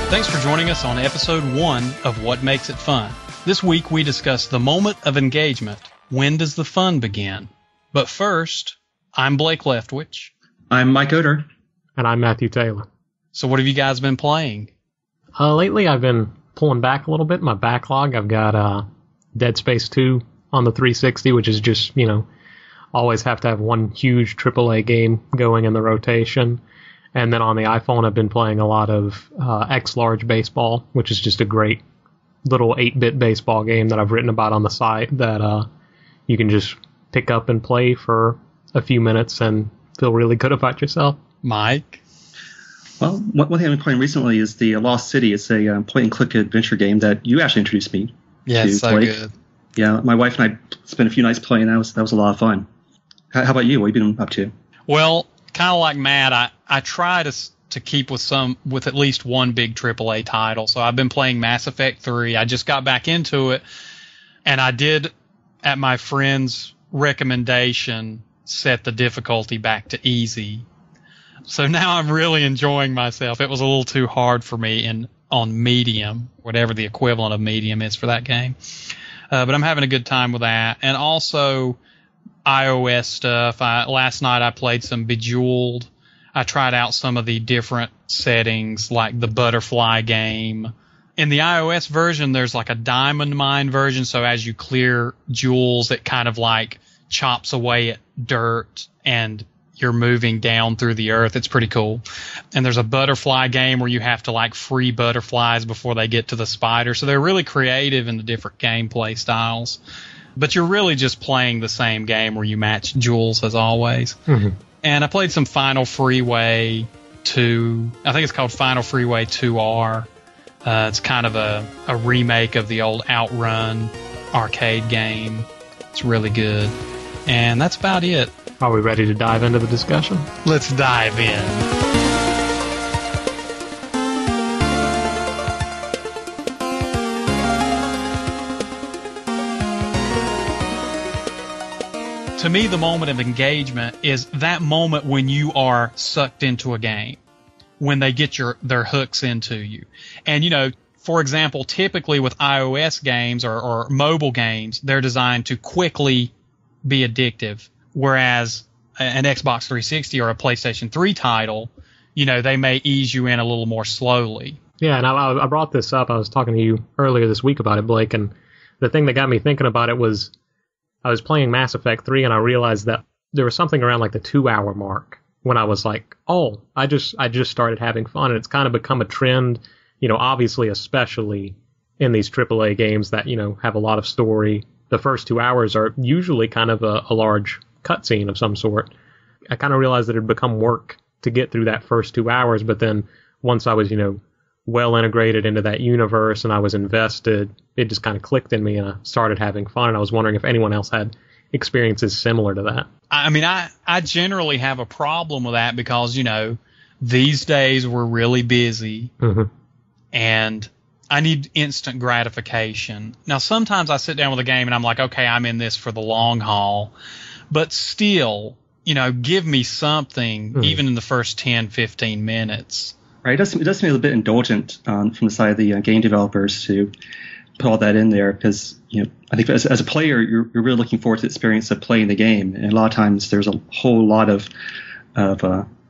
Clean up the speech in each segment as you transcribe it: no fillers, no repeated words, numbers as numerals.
Thanks for joining us on episode 1 of What Makes It Fun. This week we discuss the moment of engagement. When does the fun begin? But first, I'm Blake Leftwich. I'm Mike Oder. And I'm Matthew Taylor. So what have you guys been playing? Lately I've been pulling back a little bit. My backlog, I've got Dead Space 2 on the 360, which is just, always have to have one huge AAA game going in the rotation. And then on the iPhone, I've been playing a lot of X-Large Baseball, which is just a great little 8-bit baseball game that I've written about on the site that you can just pick up and play for a few minutes and feel really good about yourself. Mike? Well, one thing I've been playing recently is the Lost City. It's a point-and-click adventure game that you actually introduced me to. So Blake. good. Yeah, my wife and I spent a few nights playing. That was a lot of fun. How about you? What have you been up to? Well, kind of like Matt, I try to keep with at least one big AAA title. So I've been playing Mass Effect 3. I just got back into it, and I did, at my friend's recommendation, set the difficulty back to easy. So now I'm really enjoying myself. It was a little too hard for me on medium, whatever the equivalent of medium is for that game. But I'm having a good time with that. And also iOS stuff. Last night I played some Bejeweled. I tried out some of the different settings, like the butterfly game. In the iOS version, there's like a diamond mine version, so as you clear jewels, it kind of like chops away at dirt, and you're moving down through the earth. It's pretty cool. And there's a butterfly game where you have to like free butterflies before they get to the spider. So they're really creative in the different gameplay styles. But you're really just playing the same game where you match jewels as always. Mm-hmm. And I played some Final Freeway 2. I think it's called Final Freeway 2R. It's kind of a remake of the old Outrun arcade game. It's really good. And that's about it. Are we ready to dive into the discussion? Let's dive in. To me, the moment of engagement is that moment when you are sucked into a game, when they get their hooks into you. And, for example, typically with iOS games or mobile games, they're designed to quickly be addictive, whereas an Xbox 360 or a PlayStation 3 title, they may ease you in a little more slowly. Yeah, and I brought this up. I was talking to you earlier this week about it, Blake, and the thing that got me thinking about it was I was playing Mass Effect 3, and I realized that there was something around like the 2-hour mark when I was like, oh, I just started having fun, and it's kind of become a trend, obviously especially in these AAA games that, have a lot of story. The first 2 hours are usually kind of a large cutscene of some sort. I kind of realized that it had become work to get through that first 2 hours, but then once I was, well integrated into that universe and I was invested, it just kind of clicked in me and I started having fun, and I was wondering if anyone else had experiences similar to that. I mean, I generally have a problem with that because, these days we're really busy, mm-hmm. and I need instant gratification. Now, sometimes I sit down with a game and I'm like, okay, I'm in this for the long haul, but still, give me something, mm-hmm. even in the first 10, 15 minutes. Right, it does seem a little bit indulgent from the side of the game developers to put all that in there because, I think as a player, you're really looking forward to the experience of playing the game. And a lot of times there's a whole lot of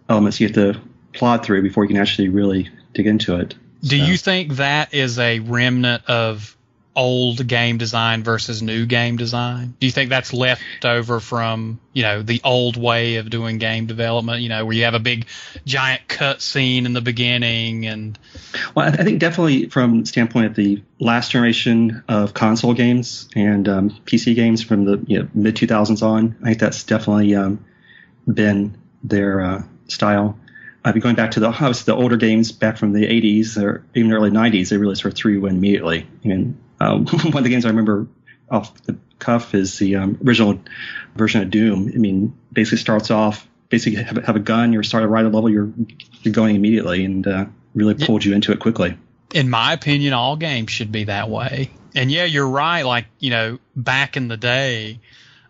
elements you have to plod through before you can actually really dig into it. Do you think that is a remnant of old game design versus new game design? Do you think that's left over from, the old way of doing game development, where you have a big giant cut scene in the beginning? And well, I think definitely from the standpoint of the last generation of console games and PC games from the mid 2000s on, I think that's definitely been their style. Going back to the older games back from the 80s or even early 90s, they really sort of threw you in immediately. One of the games I remember off the cuff is the original version of Doom. Basically starts off, have a gun, you're starting right at a level, you're going immediately, and really pulled you into it quickly. In my opinion, all games should be that way. And yeah, you're right. Like, back in the day,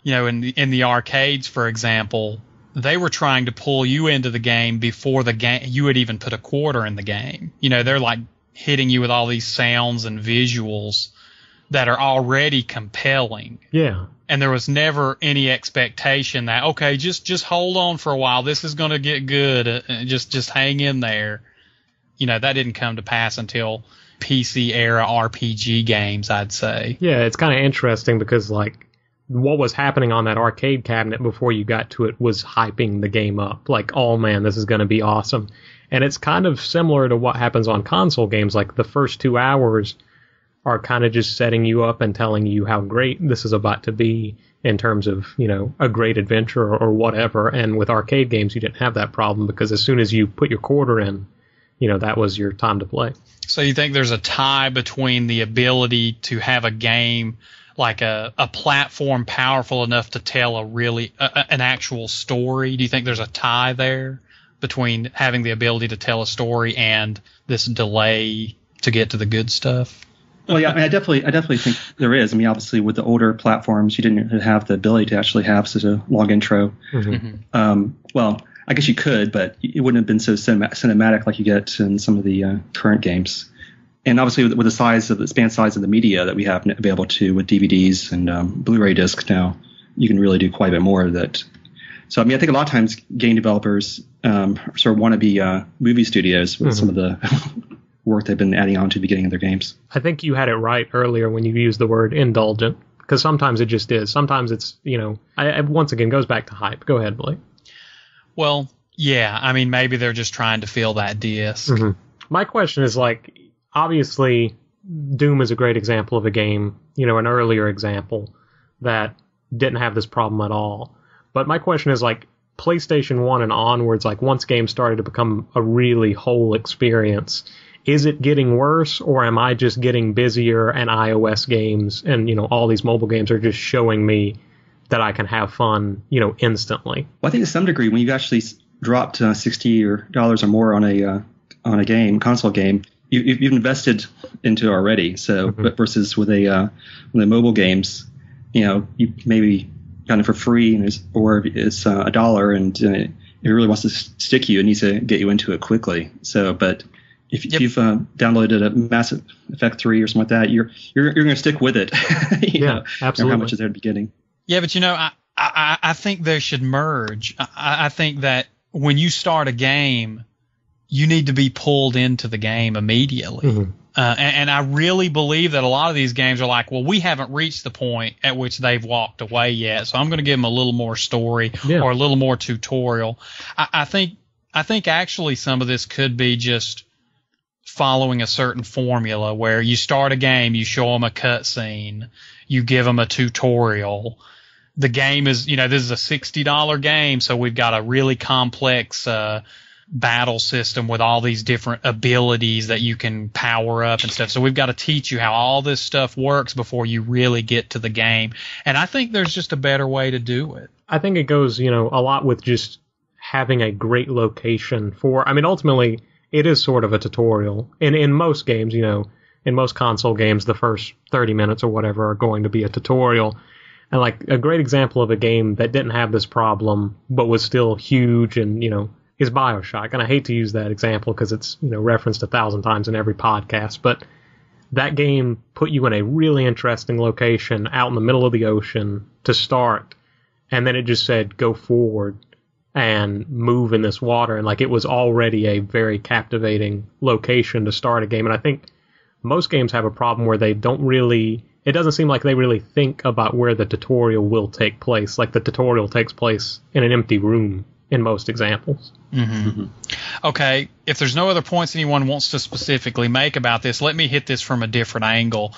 in the arcades, for example, they were trying to pull you into the game before the game you had even put a quarter in the game. They're like hitting you with all these sounds and visuals that are already compelling. Yeah. And there was never any expectation that, okay, just hold on for a while. This is going to get good. Just hang in there. You know, that didn't come to pass until PC era RPG games, I'd say. Yeah, it's kind of interesting because, like, what was happening on that arcade cabinet before you got to it was hyping the game up. Like, oh man, this is going to be awesome. And it's kind of similar to what happens on console games. Like, the first 2 hours are kind of just setting you up and telling you how great this is about to be in terms of, you know, a great adventure or whatever. And with arcade games, you didn't have that problem because as soon as you put your quarter in, you know, that was your time to play. So you think there's a tie between the ability to have a game like a platform powerful enough to tell a really an actual story? Do you think there's a tie there between having the ability to tell a story and this delay to get to the good stuff? Well, yeah, I mean, I definitely think there is. I mean, obviously, with the older platforms, you didn't have the ability to actually have such a long intro. Mm-hmm. Well, I guess you could, but it wouldn't have been so cinematic like you get in some of the current games. And obviously, with the span size of the media that we have available to with DVDs and Blu-ray discs now, you can really do quite a bit more of that. So, I mean, I think a lot of times game developers sort of want to be movie studios with some of the work they've been adding on to the beginning of their games. I think you had it right earlier when you used the word indulgent, because sometimes it just is. Sometimes it's, you know, once again, goes back to hype. Go ahead, Blake. Well, yeah, I mean, maybe they're just trying to fill that disc. Mm-hmm. My question is, like, obviously, Doom is a great example of a game, you know, an earlier example that didn't have this problem at all. But my question is, like, PlayStation 1 and onwards, like, once games started to become a really whole experience, is it getting worse, or am I just getting busier and iOS games and, you know, all these mobile games are just showing me that I can have fun, you know, instantly? Well, I think to some degree, when you've actually dropped $60 or more on a game, console game, you've invested into it already. So, but versus with the mobile games, you know, you maybe got it for free, and it's $1, and it really wants to stick you. It needs to get you into it quickly. So, but if you've downloaded a Mass Effect 3 or something like that, you're going to stick with it. you know, absolutely. How much is there at the beginning? Yeah, but you know, I think they should merge. I think that when you start a game, you need to be pulled into the game immediately. Mm-hmm. And I really believe that a lot of these games are like, well, we haven't reached the point at which they've walked away yet, so I'm going to give them a little more story or a little more tutorial. I think actually some of this could be just following a certain formula where you start a game, you show them a cutscene, you give them a tutorial. The game is, you know, this is a $60 game, so we've got a really complex battle system with all these different abilities that you can power up and stuff. So we've got to teach you how all this stuff works before you really get to the game. And I think there's just a better way to do it. I think it goes, you know, a lot with just having a great location for, I mean, ultimately, it is sort of a tutorial. In most games, you know, in most console games, the first 30 minutes or whatever are going to be a tutorial. And, like, a great example of a game that didn't have this problem but was still huge and, you know, is BioShock. And I hate to use that example because it's, you know, referenced 1,000 times in every podcast, but that game put you in a really interesting location out in the middle of the ocean to start, and then it just said, go forward and move in this water. And, like, it was already a very captivating location to start a game. And I think most games have a problem where they don't really, it doesn't seem like they really think about where the tutorial will take place. Like, the tutorial takes place in an empty room in most examples. Mm-hmm. Okay, if there's no other points anyone wants to specifically make about this, let me hit this from a different angle.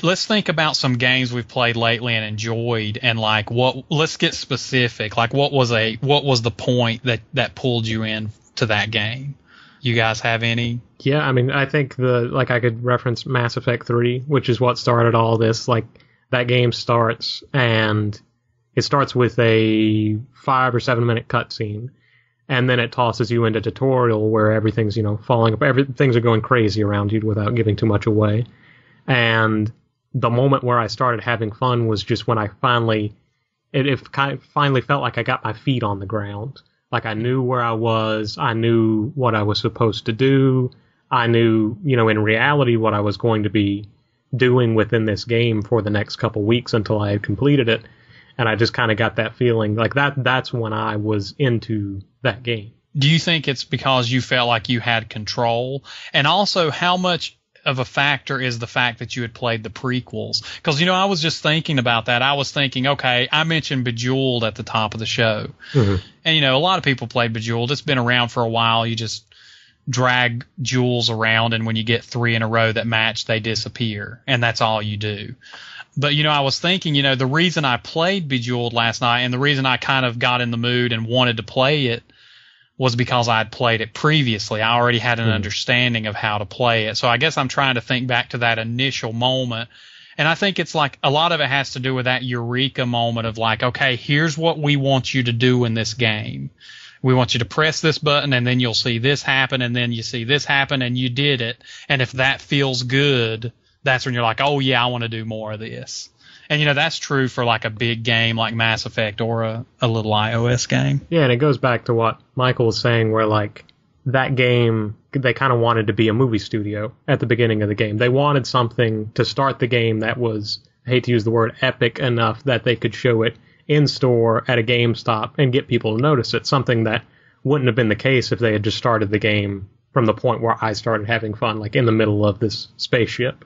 Let's think about some games we've played lately and enjoyed, and like let's get specific. Like, what was the point that pulled you in to that game? You guys have any? Yeah, I mean, I think I could reference Mass Effect 3, which is what started all this. Like, that game starts, and it starts with a 5 or 7 minute cutscene, and then it tosses you into tutorial where everything's, you know, falling apart. Things are going crazy around you without giving too much away. And the moment where I started having fun was just when I finally felt like I got my feet on the ground. Like, I knew where I was, I knew what I was supposed to do, I knew, in reality what I was going to be doing within this game for the next couple weeks until I had completed it. And I just kind of got that feeling like that's when I was into that game. Do you think it's because you felt like you had control? And also, how much of a factor is the fact that you had played the prequels? Because, I was just thinking about that. I was thinking, okay, I mentioned Bejeweled at the top of the show. Mm-hmm. And, a lot of people played Bejeweled. It's been around for a while. You just drag jewels around, and when you get 3 in a row that match, they disappear. And that's all you do. But, I was thinking, the reason I played Bejeweled last night and the reason I kind of got in the mood and wanted to play it was because I had played it previously. I already had an understanding of how to play it. So I guess I'm trying to think back to that initial moment. And I think it's like a lot of it has to do with that eureka moment of like, okay, here's what we want you to do in this game. We want you to press this button, and then you'll see this happen, and then you see this happen, and you did it. And if that feels good, that's when you're like, oh, yeah, I want to do more of this. And, that's true for like a big game like Mass Effect or a little iOS game. Yeah, and it goes back to what Michael was saying where like that game, they kind of wanted to be a movie studio at the beginning of the game. They wanted something to start the game that was, I hate to use the word epic enough, that they could show it in store at a GameStop and get people to notice it. Something that wouldn't have been the case if they had just started the game from the point where I started having fun, like in the middle of this spaceship.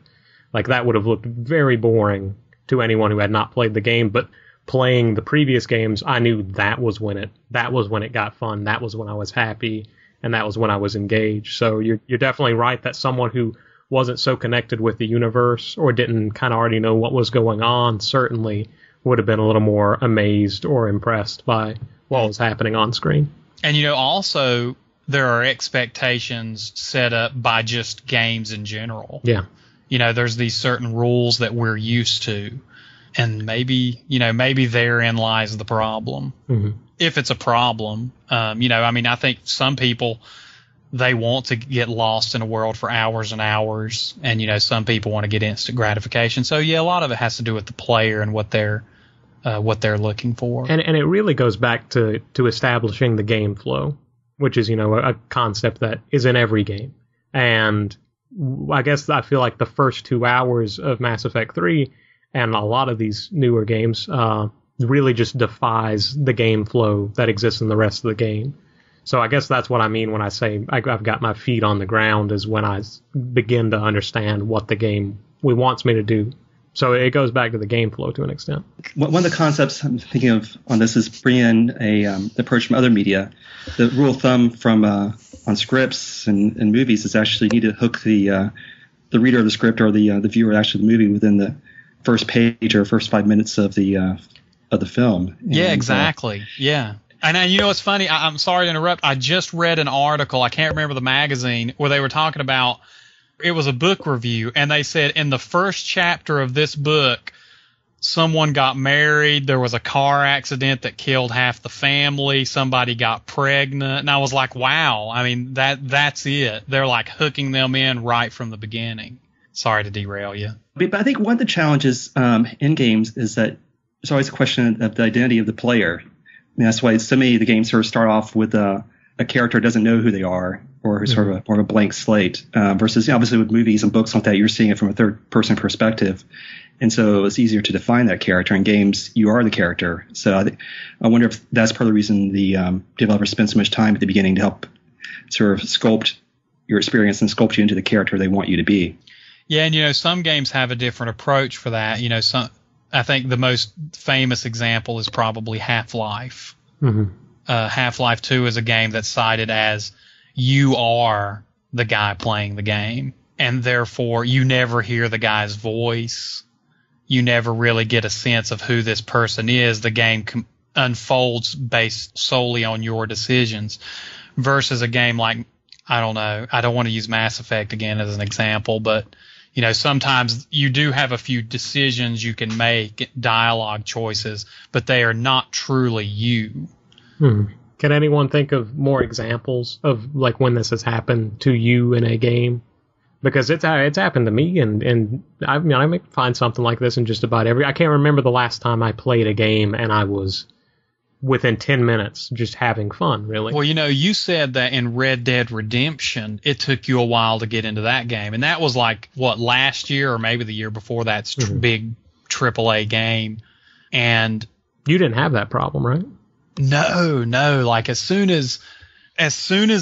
Like that would have looked very boring to anyone who had not played the game, but playing the previous games, I knew that was when it got fun. That was when I was happy, and that was when I was engaged. So you're definitely right that someone who wasn't so connected with the universe or didn't kind of already know what was going on certainly would have been a little more amazed or impressed by what was happening on screen. And also there are expectations set up by just games in general. Yeah. There's these certain rules that we're used to, and maybe therein lies the problem. Mm-hmm. If it's a problem, I think some people, they want to get lost in a world for hours and hours, and, some people want to get instant gratification. So, yeah, a lot of it has to do with the player and what they're looking for. And it really goes back to establishing the game flow, which is, a concept that is in every game. And I guess I feel like the first 2 hours of Mass Effect 3 and a lot of these newer games really just defies the game flow that exists in the rest of the game. So I guess that's what I mean when I say I've got my feet on the ground, is when I begin to understand what the game wants me to do. So it goes back to the game flow to an extent. One of the concepts I'm thinking of on this is bringing in the approach from other media. The rule of thumb from on scripts and movies is actually you need to hook the reader of the script or the viewer actually the movie within the first page or first 5 minutes of the film. Yeah, exactly. Yeah. And it's funny. I'm sorry to interrupt. I just read an article. I can't remember the magazine where they were talking about. It was a book review, and they said in the first chapter of this book, someone got married, there was a car accident that killed half the family, somebody got pregnant, and I was like, wow, I mean, that's it. They're like hooking them in right from the beginning. Sorry to derail you. But I think one of the challenges in games is that there's always a question of the identity of the player. And that's why so many of the games sort of start off with a character who doesn't know who they are, or sort of more of a blank slate, versus obviously with movies and books like that, you're seeing it from a third-person perspective. And so it's easier to define that character. In games, you are the character. So I wonder if that's part of the reason the developers spend so much time at the beginning to help sort of sculpt your experience and sculpt you into the character they want you to be. Yeah, and some games have a different approach for that. I think the most famous example is probably Half-Life. Mm-hmm. Half-Life 2 is a game that's cited as you are the guy playing the game, and therefore you never hear the guy's voice. You never really get a sense of who this person is. The game unfolds based solely on your decisions, versus a game like, I don't know, I don't want to use Mass Effect again as an example, but sometimes you do have a few decisions you can make, dialogue choices, but they are not truly you. Can anyone think of more examples of like when this has happened to you in a game? Because it's happened to me, and I may find something like this in just about every. I can't remember the last time I played a game and I was within 10 minutes just having fun, really. Well, you said that in Red Dead Redemption, it took you a while to get into that game. And that was like, what, last year or maybe the year before that's big AAA game. And you didn't have that problem, right? No. Like as soon as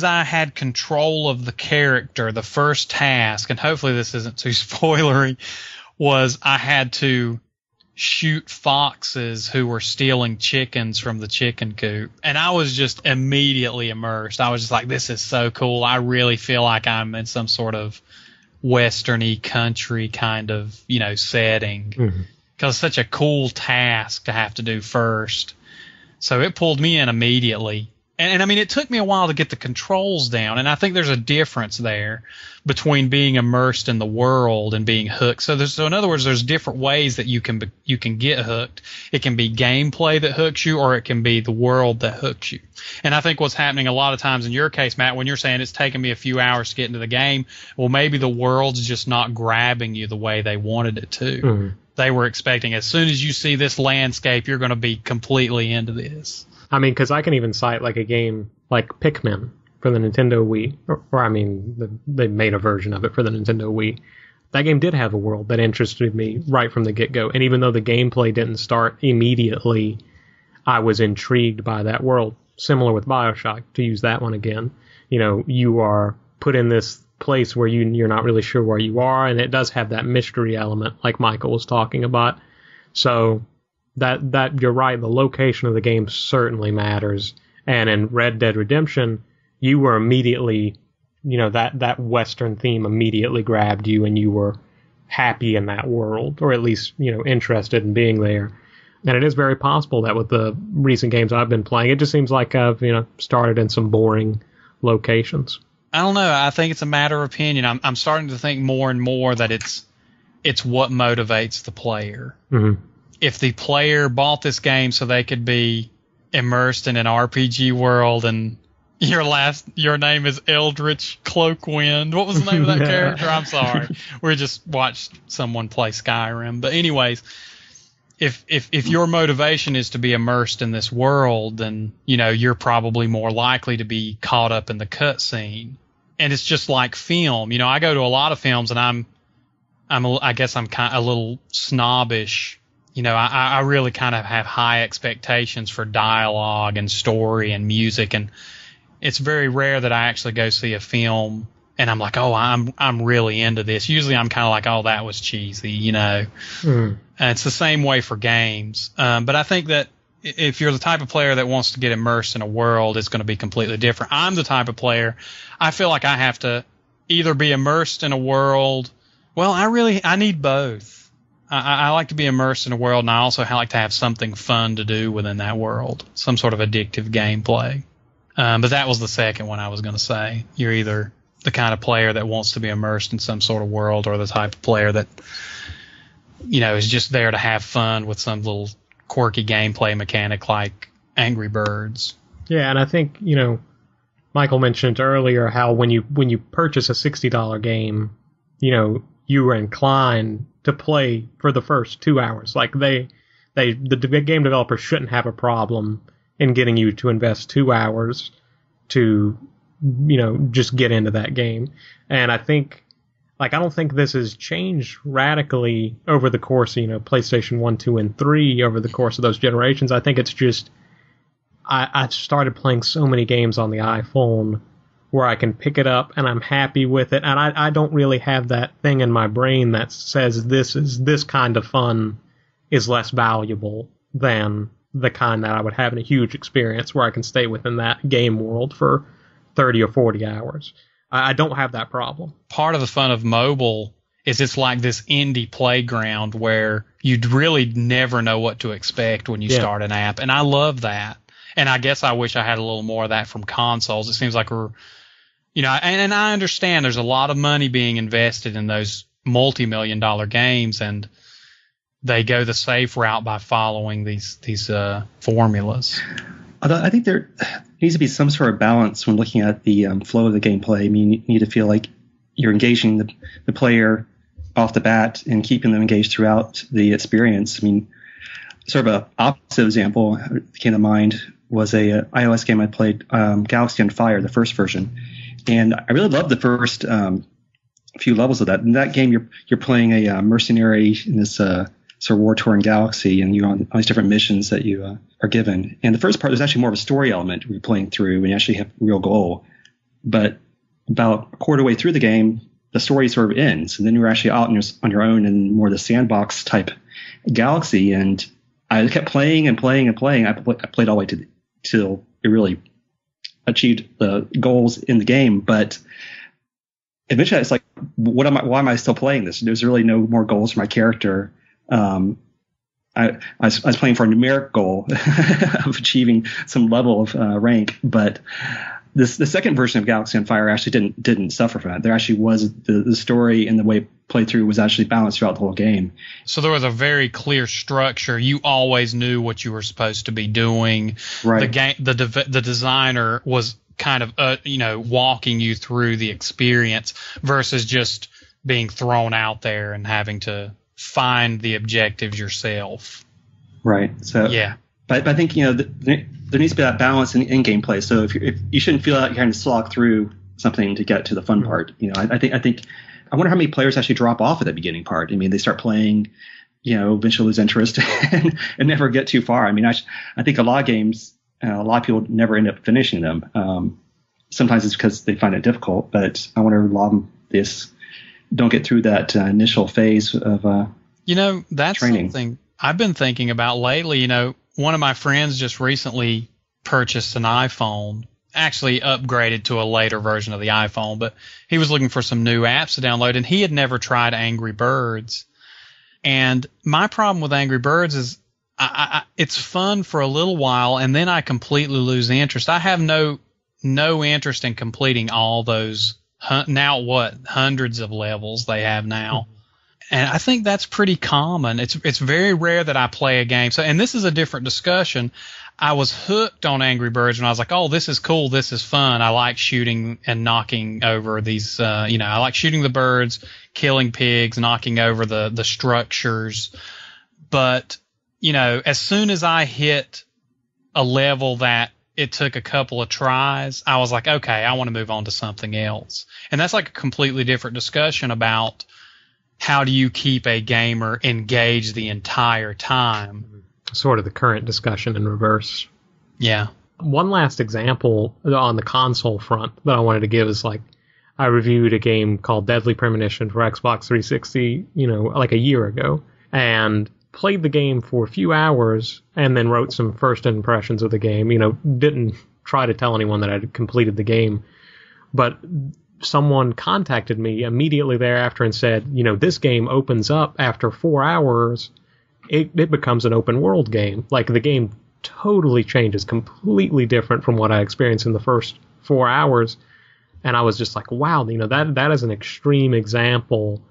I had control of the character, the first task, and hopefully this isn't too spoilery, was I had to shoot foxes who were stealing chickens from the chicken coop. And I was just immediately immersed. I was just like, this is so cool. I really feel like I'm in some sort of western-y country kind of, setting. Because it's such a cool task to have to do first. So it pulled me in immediately. And I mean, it took me a while to get the controls down, and I think there's a difference there between being immersed in the world and being hooked. So in other words, there's different ways that you can get hooked. It can be gameplay that hooks you, or it can be the world that hooks you. And I think what's happening a lot of times in your case, Matt, when you're saying it's taken me a few hours to get into the game, well, maybe the world's just not grabbing you the way they wanted it to. They were expecting as soon as you see this landscape, you're going to be completely into this. I mean, because I can even cite like a game like Pikmin for the Nintendo Wii, they made a version of it for the Nintendo Wii. That game did have a world that interested me right from the get-go, and even though the gameplay didn't start immediately, I was intrigued by that world. Similar with BioShock, to use that one again. You are put in this place where you're not really sure where you are, and it does have that mystery element like Michael was talking about. So that you're right, the location of the game certainly matters. And in Red Dead Redemption, you were immediately, that Western theme immediately grabbed you, and you were happy in that world, or at least, interested in being there. And it is very possible that with the recent games I've been playing, it just seems like I've, started in some boring locations. I don't know. I think it's a matter of opinion. I'm starting to think more and more that it's what motivates the player. If the player bought this game so they could be immersed in an RPG world, and your name is Eldritch Cloakwind. What was the name of that character? I'm sorry. We just watched someone play Skyrim. But anyways, if your motivation is to be immersed in this world, then, you're probably more likely to be caught up in the cutscene. And it's just like film. I go to a lot of films, and I guess I'm kind of a little snobbish. I really kind of have high expectations for dialogue and story and music, and it's very rare that I actually go see a film and I'm like, oh, I'm really into this. Usually I'm kind of like, oh, that was cheesy, And it's the same way for games. But I think that if you're the type of player that wants to get immersed in a world, it's going to be completely different. I'm the type of player, I feel like I have to either be immersed in a world. Well, I need both. I like to be immersed in a world, and I also like to have something fun to do within that world, some sort of addictive gameplay. But that was the second one I was going to say. You're either the kind of player that wants to be immersed in some sort of world, or the type of player that, is just there to have fun with some little quirky gameplay mechanic like Angry Birds. Yeah, and I think, Michael mentioned earlier how when you purchase a $60 game, you were inclined to play for the first 2 hours. Like the game developer shouldn't have a problem in getting you to invest 2 hours to, just get into that game. And I think, I don't think this has changed radically over the course of, PlayStation 1, 2, and 3 over the course of those generations. I think it's just, I've started playing so many games on the iPhone where I can pick it up and I'm happy with it. And I don't really have that thing in my brain that says this kind of fun is less valuable than the kind that I would have in a huge experience where I can stay within that game world for 30 or 40 hours. I don't have that problem. Part of the fun of mobile is it's like this indie playground where you'd really never know what to expect when you start an app. And I love that. And I guess I wish I had a little more of that from consoles. It seems like we're, and I understand there's a lot of money being invested in those multi-million-dollar games, and they go the safe route by following these formulas. Although I think there needs to be some sort of balance when looking at the flow of the gameplay. I mean, you need to feel like you're engaging the player off the bat and keeping them engaged throughout the experience. I mean, sort of an opposite example came to mind was a iOS game I played, Galaxy on Fire, the first version, and I really loved the first few levels of that. In that game, you're playing a mercenary in this sort of war-torn galaxy, and you're on all these different missions that you are given. And the first part, there's actually more of a story element where you're playing through, and you actually have a real goal. But about a quarter way through the game, the story sort of ends, and then you're actually out on your own in more of the sandbox type galaxy. And I kept playing and playing and playing. I played all the way till it really achieved the goals in the game. But eventually, it's like, why am I still playing this? There's really no more goals for my character. I was playing for a numeric goal of achieving some level of rank, but the second version of Galaxy on Fire actually didn't suffer from that. There actually was the story and the way it played through was actually balanced throughout the whole game. So there was a very clear structure. You always knew what you were supposed to be doing. Right. The designer was kind of walking you through the experience versus just being thrown out there and having to find the objectives yourself. Right. So yeah. But I think there needs to be that balance in gameplay. So if you shouldn't feel like you're having to slog through something to get to the fun part. I think I wonder how many players actually drop off at the beginning part. I mean, they start playing, eventually lose interest and never get too far. I mean, I think a lot of games, a lot of people never end up finishing them. Sometimes it's because they find it difficult, but I wonder a lot of them just don't get through that initial phase of that's training. Something I've been thinking about lately. One of my friends just recently purchased an iPhone, actually upgraded to a later version of the iPhone, but he was looking for some new apps to download, and he had never tried Angry Birds. And my problem with Angry Birds is it's fun for a little while, and then I completely lose interest. I have no interest in completing all those hundreds of levels they have now. And I think that's pretty common. It's very rare that I play a game. So, and this is a different discussion. I was hooked on Angry Birds when I was like, oh, this is cool. This is fun. I like shooting and knocking over these, I like shooting the birds, killing pigs, knocking over the structures. But, as soon as I hit a level that it took a couple of tries, I was like, okay, I want to move on to something else. And that's like a completely different discussion about how do you keep a gamer engaged the entire time? Sort of the current discussion in reverse. Yeah. One last example on the console front that I wanted to give is I reviewed a game called Deadly Premonition for Xbox 360, like a year ago, and played the game for a few hours and then wrote some first impressions of the game. Didn't try to tell anyone that I'd completed the game, but someone contacted me immediately thereafter and said, this game opens up after 4 hours. It becomes an open world game. Like, the game totally changes, completely different from what I experienced in the first 4 hours. And I was just like, wow, that is an extreme example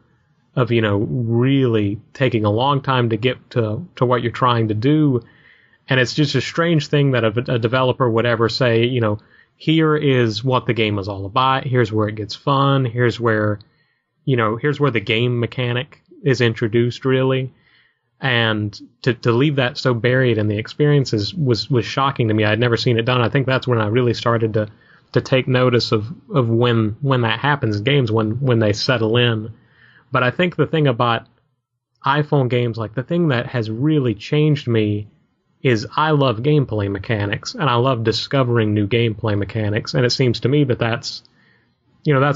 of, really taking a long time to get to what you're trying to do. And it's just a strange thing that a developer would ever say, here is what the game is all about. Here's where it gets fun. Here's where the game mechanic is introduced, really. And to leave that so buried in the experiences was shocking to me. I'd never seen it done. I think that's when I really started to take notice of when that happens in games, when they settle in. But I think the thing about iPhone games, like the thing that has really changed me, is I love gameplay mechanics, and I love discovering new gameplay mechanics, and it seems to me that that's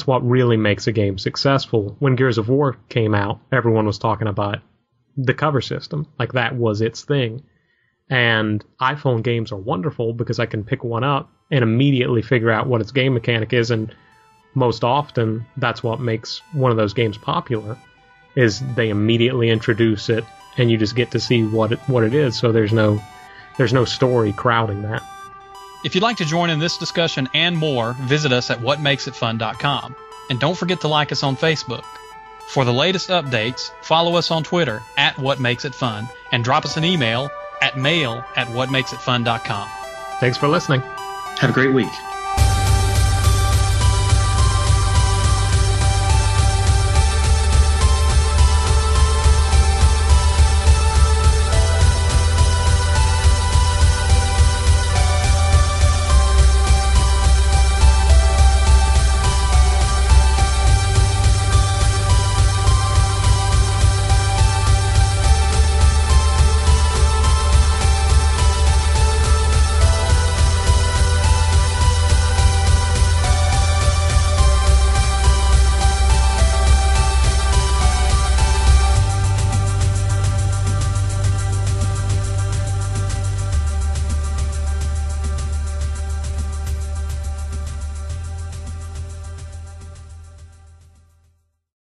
what really makes a game successful. When Gears of War came out, everyone was talking about the cover system, like that was its thing. And iPhone games are wonderful because I can pick one up and immediately figure out what its game mechanic is, and most often that's what makes one of those games popular, is they immediately introduce it and you just get to see what it is. So there's no story crowding that. If you'd like to join in this discussion and more, visit us at whatmakesitfun.com. And don't forget to like us on Facebook. For the latest updates, follow us on Twitter at whatmakesitfun and drop us an email at mail@whatmakesitfun.com. Thanks for listening. Have a great week.